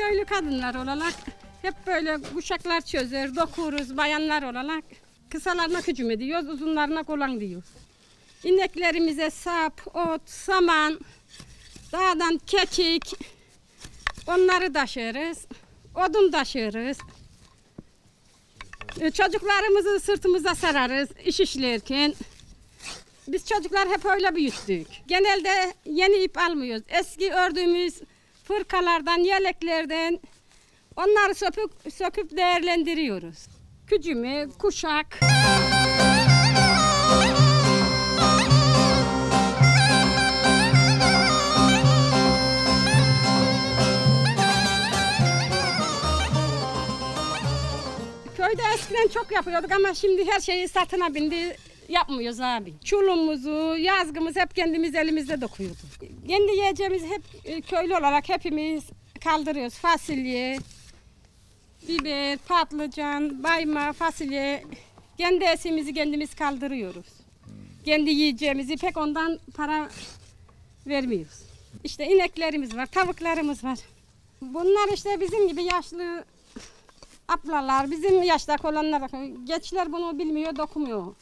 köylü kadınlar olarak hep böyle kuşaklar çözer, dokuruz bayanlar olarak. Kısalarına hücum ediyoruz, uzunlarına kolan diyoruz. İneklerimize sap, ot, saman, dağdan kekik, onları taşırız, odun taşırız. Çocuklarımızı sırtımıza sararız iş işlerken. Biz çocuklar hep öyle büyüttük. Genelde yeni ip almıyoruz. Eski ördüğümüz fırkalardan, yeleklerden onları söküp değerlendiriyoruz. Kücümü, kuşak. Köyde eskiden çok yapıyorduk ama şimdi her şeyi satına bindi. Yapmıyoruz abi. Çulumuzu, yazgımızı hep kendimiz elimizde dokuyorduk. Kendi yiyeceğimizi hep köylü olarak hepimiz kaldırıyoruz. Fasulye, biber, patlıcan, bayma, fasulye. Kendi esimizi kendimiz kaldırıyoruz. Kendi yiyeceğimizi pek ondan para vermiyoruz. İşte ineklerimiz var, tavuklarımız var. Bunlar işte bizim gibi yaşlı ablalar, bizim yaşta olanlar, gençler bunu bilmiyor, dokumuyor.